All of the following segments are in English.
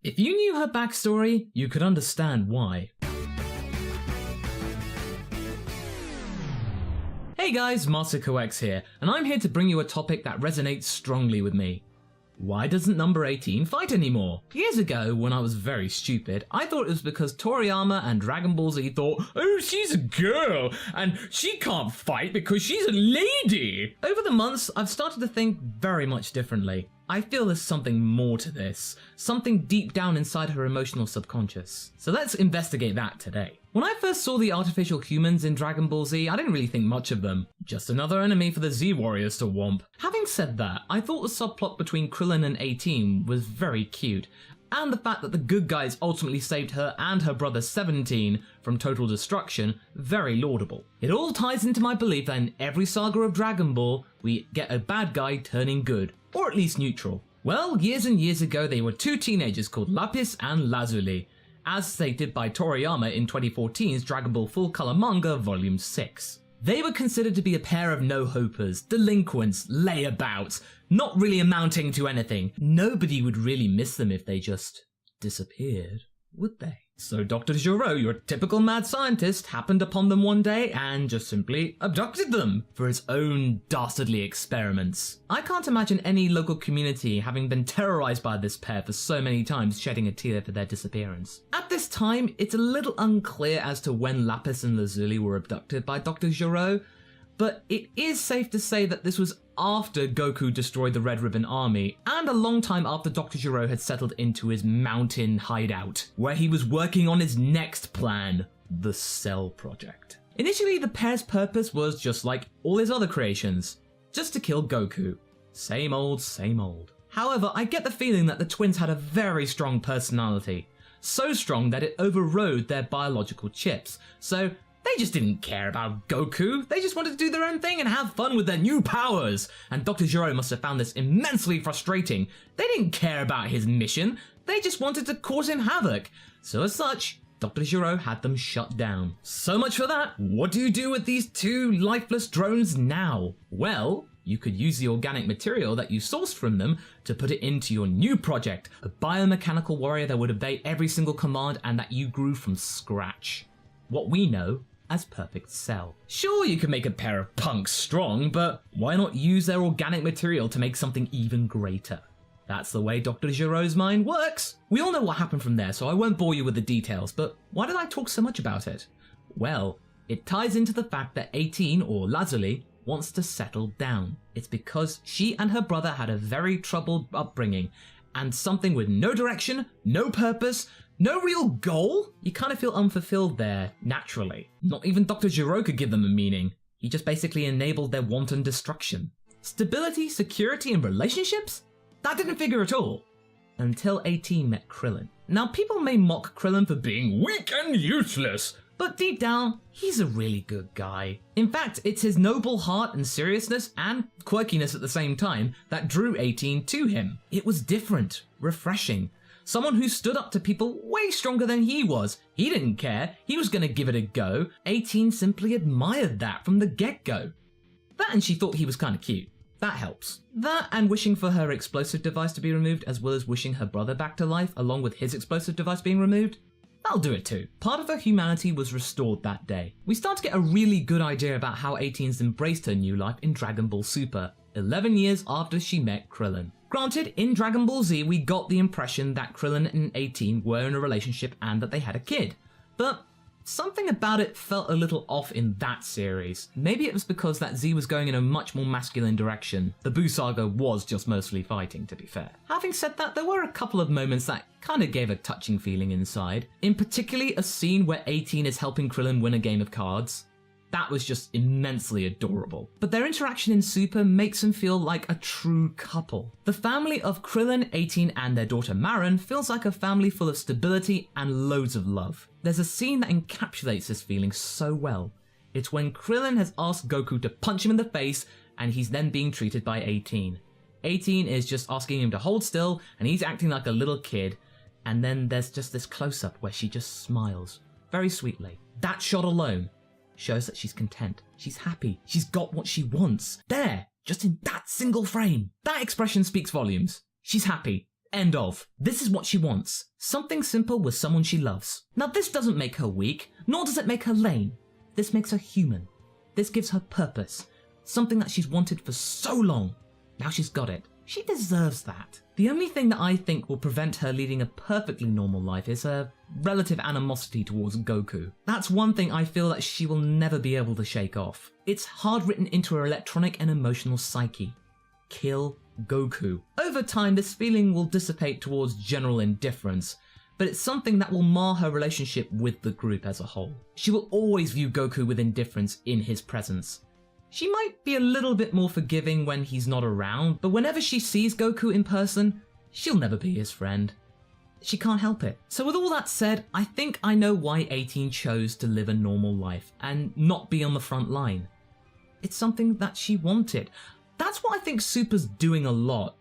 If you knew her backstory, you could understand why. Hey guys, MasterCoX here, and I'm here to bring you a topic that resonates strongly with me. Why doesn't number 18 fight anymore? Years ago, when I was very stupid, I thought it was because Toriyama and Dragon Ball Z thought, oh, she's a girl, and she can't fight because she's a lady. Over the months, I've started to think very much differently. I feel there's something more to this, something deep down inside her emotional subconscious. So let's investigate that today. When I first saw the artificial humans in Dragon Ball Z, I didn't really think much of them. Just another enemy for the Z Warriors to whomp. Having said that, I thought the subplot between Krillin and 18 was very cute, and the fact that the good guys ultimately saved her and her brother 17 from total destruction, very laudable. It all ties into my belief that in every saga of Dragon Ball, we get a bad guy turning good, or at least neutral. Well, years and years ago they were two teenagers called Lapis and Lazuli, as stated by Toriyama in 2014's Dragon Ball Full Color Manga Volume 6. They were considered to be a pair of no-hopers, delinquents, layabouts, not really amounting to anything. Nobody would really miss them if they just disappeared, would they? So Dr. Gero, your typical mad scientist, happened upon them one day and just simply abducted them for his own dastardly experiments. I can't imagine any local community having been terrorized by this pair for so many times shedding a tear for their disappearance. At this time, it's a little unclear as to when Lapis and Lazuli were abducted by Dr. Gero, but it is safe to say that this was after Goku destroyed the Red Ribbon Army, and a long time after Dr. Gero had settled into his mountain hideout, where he was working on his next plan, the Cell Project. Initially, the pair's purpose was just like all his other creations, just to kill Goku. Same old, same old. However, I get the feeling that the twins had a very strong personality, so strong that it overrode their biological chips, so they just didn't care about Goku, they just wanted to do their own thing and have fun with their new powers, and Dr. Gero must have found this immensely frustrating. They didn't care about his mission, they just wanted to cause him havoc. So as such, Dr. Gero had them shut down. So much for that. What do you do with these two lifeless drones now? Well, you could use the organic material that you sourced from them to put it into your new project, a biomechanical warrior that would obey every single command and that you grew from scratch. What we know as Perfect Cell. Sure, you can make a pair of punks strong, but why not use their organic material to make something even greater? That's the way Dr. Gero's mind works. We all know what happened from there, so I won't bore you with the details, but why did I talk so much about it? Well, it ties into the fact that 18, or Lazuli, wants to settle down. It's because she and her brother had a very troubled upbringing, and something with no direction, no purpose, no real goal? You kind of feel unfulfilled there, naturally. Not even Dr. Gero could give them a meaning. He just basically enabled their wanton destruction. Stability, security, and relationships? That didn't figure at all. Until 18 met Krillin. Now, people may mock Krillin for being weak and useless, but deep down, he's a really good guy. In fact, it's his noble heart and seriousness and quirkiness at the same time that drew 18 to him. It was different, refreshing. Someone who stood up to people way stronger than he was. He didn't care, he was gonna give it a go. 18 simply admired that from the get-go. That and she thought he was kinda cute. That helps. That and wishing for her explosive device to be removed, as well as wishing her brother back to life along with his explosive device being removed, that'll do it too. Part of her humanity was restored that day. We start to get a really good idea about how 18's embraced her new life in Dragon Ball Super, 11 years after she met Krillin. Granted, in Dragon Ball Z we got the impression that Krillin and 18 were in a relationship and that they had a kid, but something about it felt a little off in that series. Maybe it was because that Z was going in a much more masculine direction. The Buu saga was just mostly fighting, to be fair. Having said that, there were a couple of moments that kind of gave a touching feeling inside. In particularly a scene where 18 is helping Krillin win a game of cards. That was just immensely adorable. But their interaction in Super makes them feel like a true couple. The family of Krillin, 18 and their daughter Marin feels like a family full of stability and loads of love. There's a scene that encapsulates this feeling so well. It's when Krillin has asked Goku to punch him in the face and he's then being treated by 18. 18 is just asking him to hold still and he's acting like a little kid, and then there's just this close-up where she just smiles, very sweetly. That shot alone shows that she's content, she's happy, she's got what she wants. There, just in that single frame. That expression speaks volumes. She's happy. End of. This is what she wants. Something simple with someone she loves. Now this doesn't make her weak, nor does it make her lame. This makes her human. This gives her purpose. Something that she's wanted for so long. Now she's got it. She deserves that. The only thing that I think will prevent her leading a perfectly normal life is her relative animosity towards Goku. That's one thing I feel that she will never be able to shake off. It's hard written into her electronic and emotional psyche. Kill Goku. Over time, this feeling will dissipate towards general indifference, but it's something that will mar her relationship with the group as a whole. She will always view Goku with indifference in his presence. She might be a little bit more forgiving when he's not around, but whenever she sees Goku in person, she'll never be his friend. She can't help it. So with all that said, I think I know why 18 chose to live a normal life and not be on the front line. It's something that she wanted. That's what I think Super's doing a lot.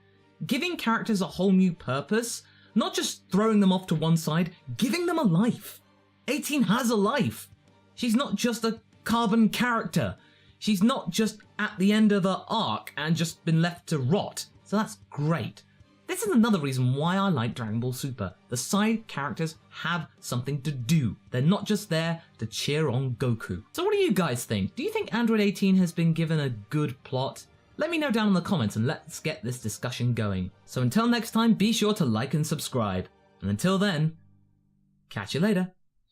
Giving characters a whole new purpose, not just throwing them off to one side, giving them a life. 18 has a life. She's not just a carbon character. She's not just at the end of her arc and just been left to rot. So that's great. This is another reason why I like Dragon Ball Super. The side characters have something to do. They're not just there to cheer on Goku. So what do you guys think? Do you think Android 18 has been given a good plot? Let me know down in the comments and let's get this discussion going. So until next time, be sure to like and subscribe. And until then, catch you later.